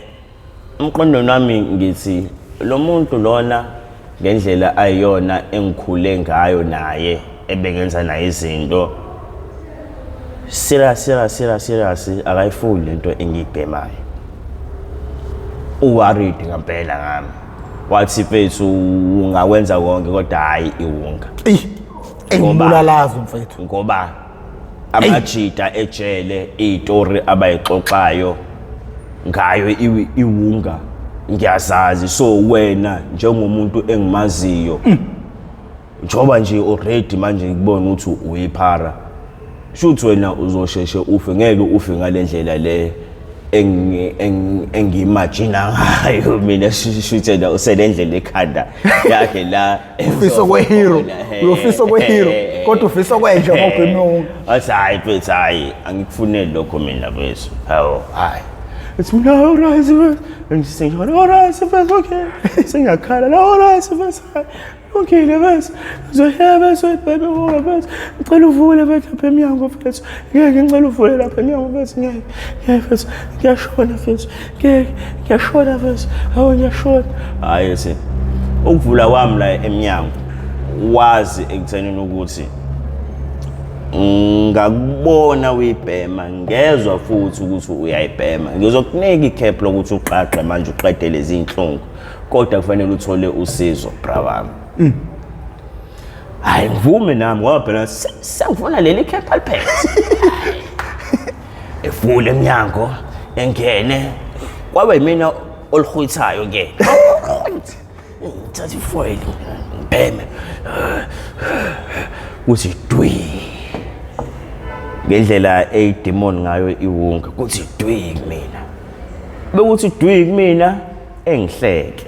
umqondo wami ngithi lo muntu lona ngendlela ayiyona engikhule ngayo naye ebengenza naye izinto serious akayifuni lento engiyibhemayo uworried ngempela ngami wathi mfethu ungakwenza konke kodwa hayi iwunga engibulalazo mfethu ngoba amajida ejele izitori abayixoxayo ngayo iwunga ngiyazazi so wena njengomuntu engimaziyo njoba nje already manje ngibona ukuthi uyiphara shuthi wena uzosheshe ufe ngeke ufe ngalendlela le engimagina ngayo mina shuthi na uselendlela ekhanda yakhe la ufisa kwehero uyofisa kwehero kodwa ufisa kwenja ngobhemu athi hayi mfethu hayi angikufuneli lokho mina bese hawo hayi it's me all right and just saying all right so okay singakhala all right so okay bese uzohamba so baby ngoba bese ngicela uvule bese lapha eminyango bese ngeke ngicela uvule lapha eminyango bese ngeke bese ngiyashona bese ngiyashona bese hawo ngiyashona hayi yesi ukuvula kwami la eminyango wazi ekuthenini ukuthi ngakubona uyibhema ngezwe futhi ukuthi uyayibhema ngizokunika ikhephu lokuthi uqaqe manje uqede lezi inhlungu kodwa kufanele uthole usizo bra wami hayi ngivume nami ngoba phela sengifuna leli khephu aliphethe evule eminyango engene kwabe yimina olihwithayo ke thatha ifoil bheme uthi dwi ngendlela eyidemon ngayo iwunga kuthi dwi kumina bekuthi dwi kumina engihleke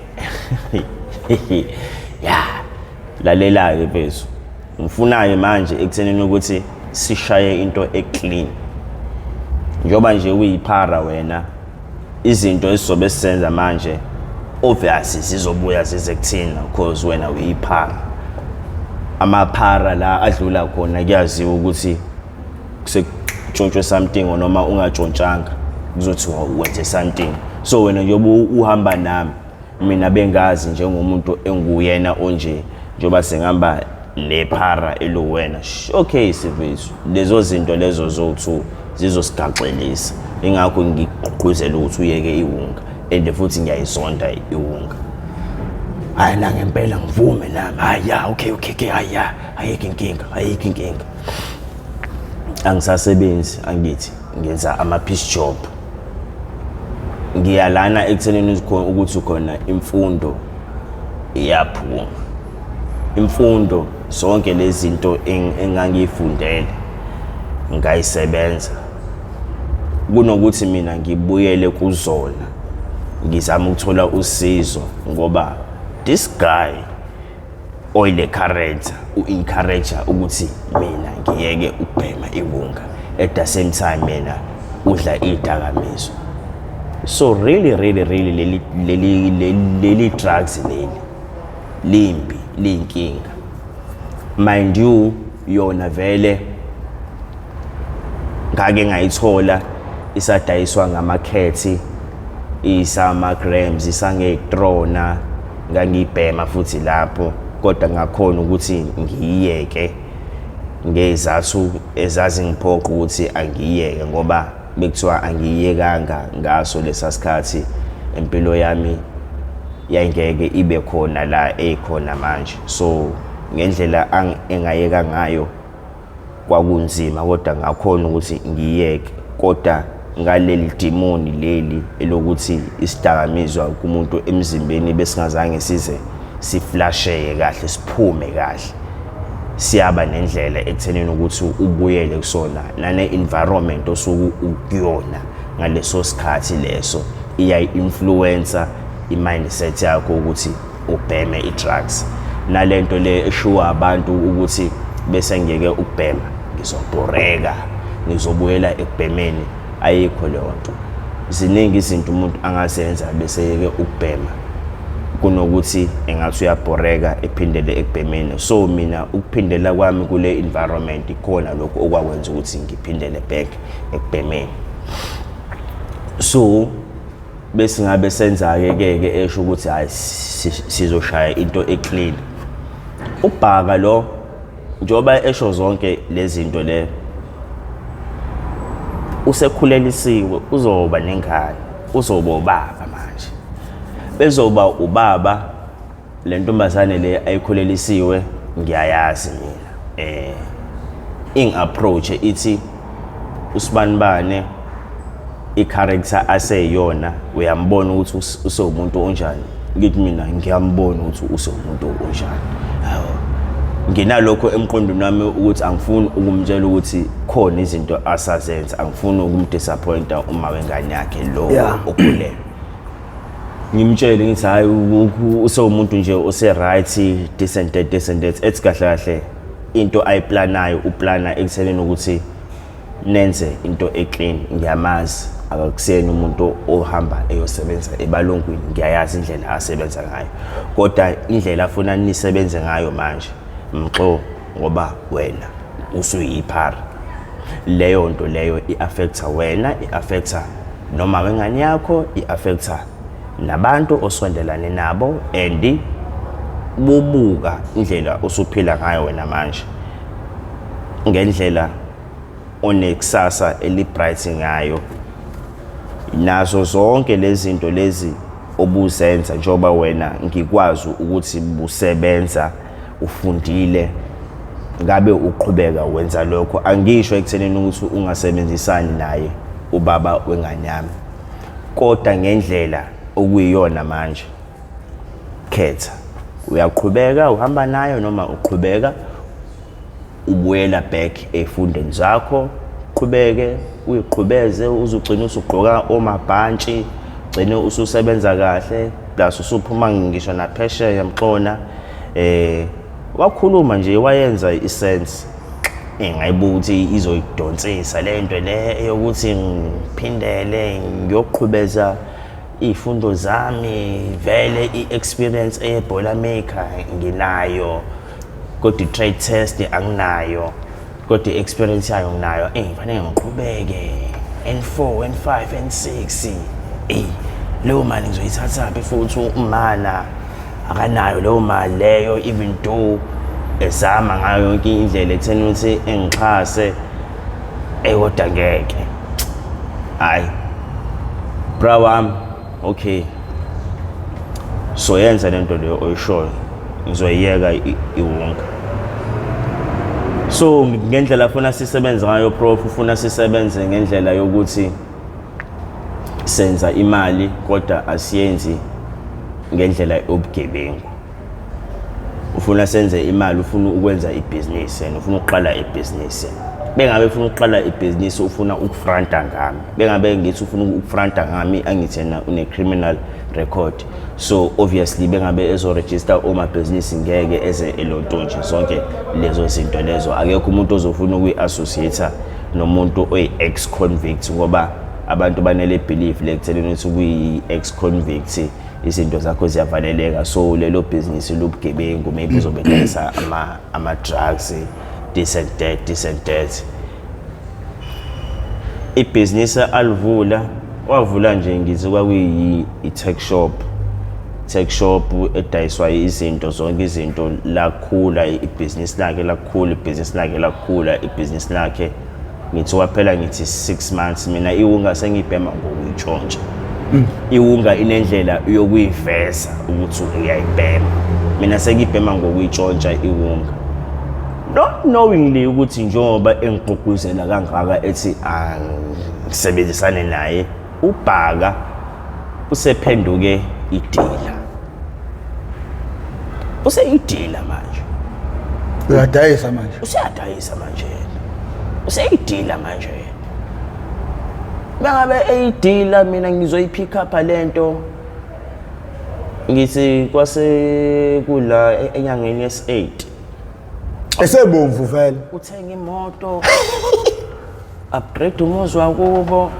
ya lalela-ke mfethu ngifunayo manje ekuthenini ukuthi sishaye into eclean njengoba nje uyiphara wena izinto esizobe sisenza manje obviously zizobuya zize kuthina because wena uyiphara amaphara la adlula khona kuyaziwa ukuthi kusetshontshwe something noma ungatshontshanga kuzothiwa wenze something so wena njengoba uhamba nami mina bengazi njengomuntu enguyena onje njengoba sengihamba nephara eluwena okay sivethu lezo zinto lezo zothu zizosigaxelisa ingakho ngigqugquzela ukuthi uyeke iwunga and futhi ngiyayizonda iwunga hayi la ngempela ngivume nami hayi ya okay hayi ya ayikho inkinga angisasebenzi angithi ngenza ama-piece job ngiyalana ekuthenini ukuthi khona imfundo iyaphuma imfundo zonke lezi zinto engangiyifundele ngayisebenza kunokuthi mina ngibuyele kuzona ngizama ukuthola usizo ngoba this guy oyile character u-encourage ukuthi mina ngiyeke ukubhema iwunga at the same time mina udla idakamizwa so really leli drugs leli limbi liyinkinga mind you yona vele ngake ngayithola isadayiswa ngamakhethi isama-grams isangetrona ngangiyibhema futhi lapho kodwa ngakhona ukuthi ngiyiyeke ngezathu ezazingiphoqa ukuthi angiyeke ngoba bekuthiwa angiyekanga ngaso lesa sikhathi impilo yami yayingeke ibe khona la ekhona manje so ngendlela engayeka ngayo kwakunzima kodwa ngakhona ukuthi ngiyeke kodwa ngaleli demoni leli elokuthi isidakamizwa kumuntu emzimbeni besingazange size siflasheye kahle siphume kahle siyaba nendlela ekuthenini ukuthi ubuyele kusona nane-environment osuke ukuyona ngaleso sikhathi leso iyayi-influencer i-mindset yakho ukuthi ubheme i-drugs nalento le eshuwa abantu ukuthi bese ngeke ukubhema ngizobhoreka ngizobuyela ekubhemeni ayikho leyo nto ziningi izinto umuntu angazenza bese yeke ukubhema kunokuthi engathi uyabhoreka ephindele ekubhemeni so mina ukuphindela kwami kule environment ikhona lokho okwakwenza ukuthi ngiphindele back ekubhemeni so bese ngabe senza-ke esho ukuthi hayi sizoshaya into eclean ubhaka lo njengoba esho zonke lezi zinto le usekhulelisiwe uzoba nengane uzoba ubaba manje bezoba ubaba le ntombazane le ayikhulelisiwe ngiyayazi mina ing-approach ithi usibanibane i-character aseyiyona uyambona ukuthi usewumuntu onjani ngithi mina ngiyambona ukuthi usewumuntu onjani nginalokho emqondweni wami ukuthi angifuni ukumtshela ukuthi khona izinto asazenza angifuni ukumdisappointa uma wengane yakhe lo okhulelwe ngimtshele ngithi hayi usewumuntu nje ose-right decent ethi kahle kahle into ayiplanayo uplana ekuthenini ukuthi nenze into eclean ngiyamazi akakusiyena umuntu ohamba eyosebenza ebalungwini ngiyayazi indlela asebenza ngayo kodwa indlela afuna nisebenze ngayo manje mxo ngoba wena usuyiphara leyo nto leyo i-affecta wena i-affecta noma wengane yakho i-affecta nabantu osondelane nabo and bubuka indlela osuphila ngayo wena manje ngendlela onekusasa elibright ngayo nazo zonke lezi zinto lezi obuzenza njengoba wena ngikwazi ukuthi busebenza ufundile ngabe uqhubeka wenza lokho angisho ekuthenini ukuthi ungasebenzisani naye ubaba wengane yami kodwa ngendlela okuyiyona manje khetha uyaqhubeka uhamba nayo noma uqhubeka ubuyela back efundeni zakho uqhubeke uyiqhubeze uzugcina usugqoka omabhantshi gcine ususebenza kahle plus usuphuma ngisho naphesheya mxona wakhuluma nje wayenza isense ngayibuka ukuthi izoyidonsisa lento le yokuthi ngiphindele ngiyoqhubeza izifundo zami vele iexperience eyebhola maker nginayo kodwa trade test anginayo kodwa experience yayo nginayo kufanele ngiqhubeke N4 N5 N6 leyo mali ngizoyithatha futhi umana akanayo leyo mali leyo even though ezama ngayo yonke indlela ekutheni ukuthi engixhase kodwa ngeke hayi bra wami okay so yenza lento leyo oyishoyo ngizoyiyeka iwonga so ngendlela afuna sisebenze ngayo prof ufuna sisebenze ngendlela yokuthi senza imali kodwa asiyenzi ngendlela yobugebengu ufuna senze imali ufuna ukwenza ibusiness and ufuna uqala ibusiness bengabe ufuna uqala ibusiness ufuna ukufronta ngami bengabe ngithi ufuna ukufronta ngami angithena une criminal record so obviously bengabe ezoregister oma business ngeke eze elontonje zonke lezo zinto lezo akekho umuntu ozofuna ukuyiassociate nomuntu oyi ex convict ngoba abantu banele belief lekutheleni ukuthi kuyi ex convict izinto zakho ziyavaleleka so lelo business lobugebengu maybe uzobekisa ama drugs this and that ibusiness alivula wavula nje ngithi kwakuyi tech shop edayiswa izinto zonke izinto lakhula ibusiness lakhe ngithi waphela ngithi 6 months mina iwunga sengibhema ngokuyitshontsha iwunga inendlela yokuyiveza ukuthi uyayibhema mina sengibhema ngokuyitshontsha iwunga not knowingly ukuthi njengoba engigqugquzela kangaka ethi angisebenzisane naye ubhaka usephenduke idila useyidila manje uyadayisa manje useyidila manje bengabe eyidila mina ngizoyipick up lento ngithi kwase kula enyangeni yes8 esebomvu vele uthenga imoto upgrade umuzi wakubo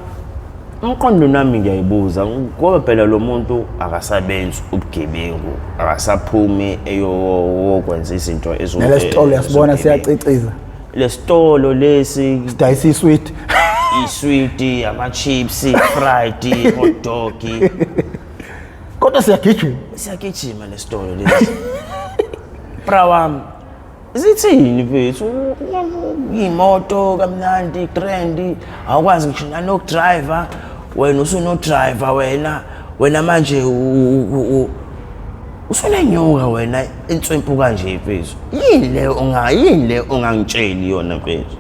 umqondo nami ngiyayibuza ngoba phela lo muntu akasabenzi ubugebengu akasaphumi eyokwenza izinto lesitolo yasibona siyaciciza lesitolo lesi sidayisa isweet isweet ama chips fried hot dog kodwa siyagijima lesitolo lesi bra wami zithini mfethu imoto kamnandi trend awukwazi ngisho nanokudriver wena usunodriver wena manje usunenyuka wena inswempu kanje mfethu yini le ongangitsheli yona mfethu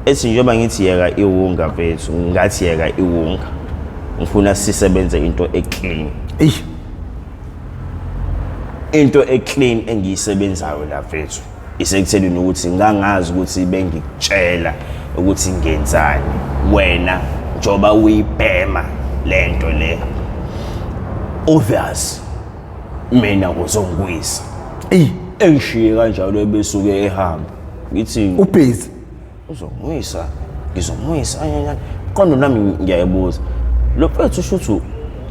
ethi njengoba ngithi yeka iwunga mfethu ngathi yeka iwunga ngifuna sisebenze into eclean engiyisebenzayo la mfethu isekuthelini ukuthi ngangazi ukuthi bengikutshela ukuthi ngenzani wena njoba uyibhema lento le obvious mina uzongwisa engishiye kanjalo ebesuke ehamba ngithi ubhizi ngizomwisa qondo nami ngiyayibuza lo mfethu shuthu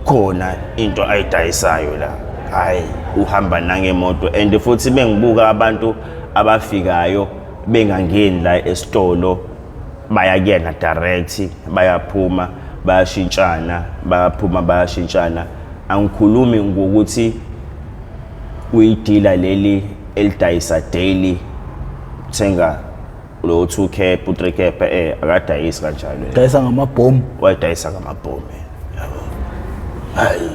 khona into ayidayisayo la hayi uhamba nangemoto and futhi bengibuka abantu abafikayo bengangeni la esitolo bayakena direct bayaphuma bayashintshana angikhulumi ngokuthi uyidila leli elidayisa daily thenga lo 2k 3k akadayisi kanjalo dayisa ngamabhomu wayidayisa ngamabhomu yabo hayi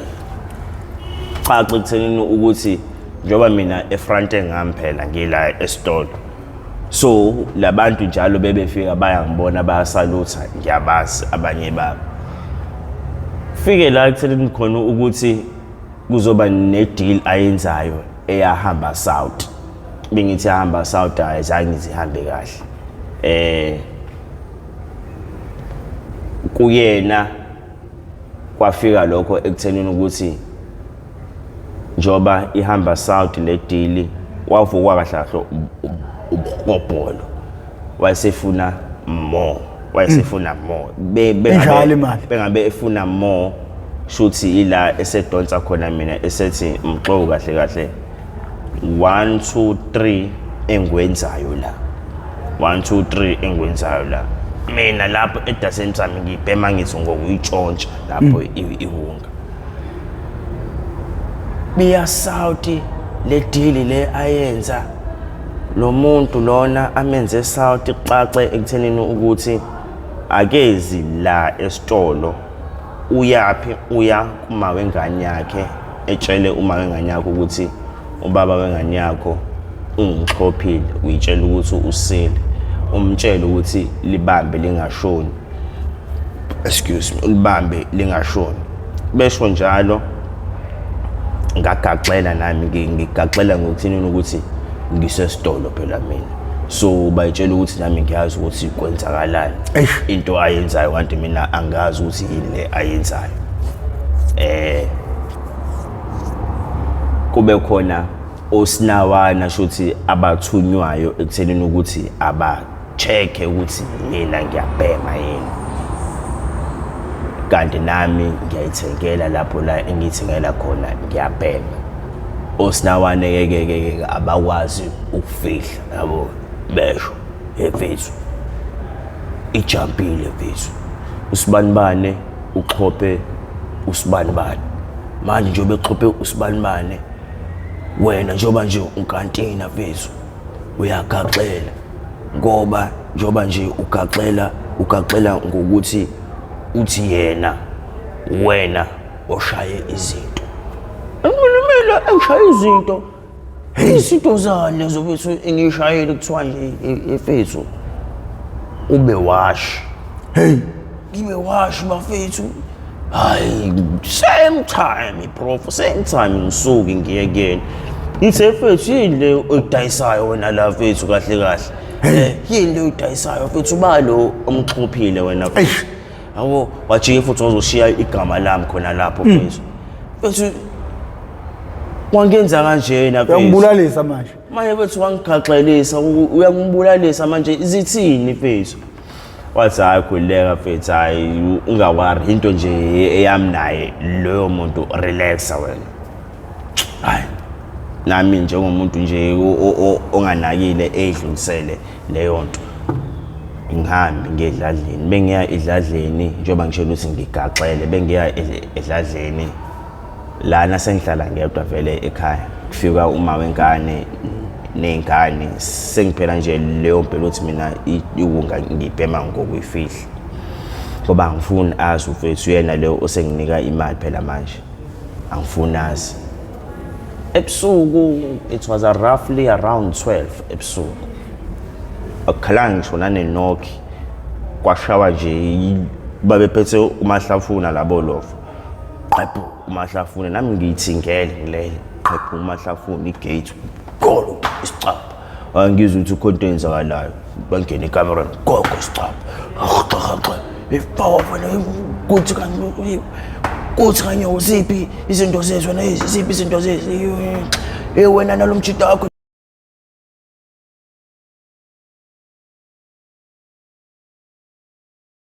xa xekuthenini ukuthi njoba mina efront engami phela ngila esitolo so labantu njalo bebefika bayangibona bayasalutha ngiyabazi abanye babo fike la ekutheleni khona ukuthi kuzoba ne deal ayenzayo eyahamba south bengithi yahamba south ayizange zihambe kahle kuyena kwafika lokho ekuthenini ukuthi njoba ihamba south le deal wavukwa kahle kahle ubhobholo wayesefuna more Injalo imali. bengabe efuna more shuthi ila esedonsa khona mina esethi mxoko kahle kahle 1 2 3 engwenzayo la 1 2 3 engwenzayo la mina lapho edaseni sami ngibhema ngithi ngokuyitshontsha lapho ihunga biya south le deal le ayenza lo muntu lona amenze south ixaxe ekuthenini ukuthi akezi la esitolo uyapi uya kuma wengane yakhe etshele uma wengane yakhe ukuthi ubaba wengane yakho ungixhophile uyitshela ukuthi usile umtshela ukuthi libambe lingashoni excuse me libambe lingashoni besho njalo ngagaxela nami ngigaxela ngokuthinini ukuthi ngisesitolo phela mina so bayitshela ukuthi nami ngiyazi ukuthi kwenzakalani into ayenzayo kanti mina angazi ukuthi yini le ayenzayo kube khona osinawana shothi abathunywayo ekutheleni ukuthi aba-check ukuthi mina ngiyabhema yini kanti nami ngiyayithengela lapho la engiyithengela khona ngiyabhema osinawane ke abakwazi ukufihla yabo besho efethu ijumpile fethu usibanibane uxhophe usibanibane manje njobe exhophe usibanibane wena njoba nje unkantina fethu uyagaxela ngoba njoba nje ugaxela ngokuthi uthi yena wena oshaye izinto mina engishaya izinto zane zobethu engishayele kuthiwa nje efethu ube wash ngibe wash bafethu hayi same time ngisuke ngiyekene ithi efethu yini le oyidayisayo wena la fethu kahle yini le oyidayisayo fethu balo omxhophile wena fethu awu wajike futhi uzoshiya igama lami khona lapho fethu wangenza kanjena fethu uyangibulalisa manje fethu wangigaxelisa uyangibulalisa manje izithini fethu wathi hayi khuleka fethu hayi ungawari into nje eyami naye loyo muntu relaxa wena hayi nami njengomuntu nje onganakile edlulisele leyo nto ngihambi ngedladleni bengiya edladleni njengoba ngishela ukuthi ngigaxele bengiya edladleni lana sengihlala ngedwa vele ekhaya kufika uma wengane nengane sengiphela nje leyo mpela ukuthi mina iwunga ngibhema ngokuyifihla ngoba angifuni azi ufethu yena leyo osenginika imali phela manje angifuni azi ebusuku it was roughly around 12 ebusuku akhala ngisho nanenoki kwashawa nje babephethe umahlafuna labo lofu qephu umahlafuna nami ngiyithingele ngilele qephu umahlafuna igate golo isicapha angizwe ukuthi ukhonto enzakalayo bangena ekamereni gogo isicapha xaxa ipower kuthi kanye uziphi izinto zethu wena iziphi izinto zethu wena nalomjito wakho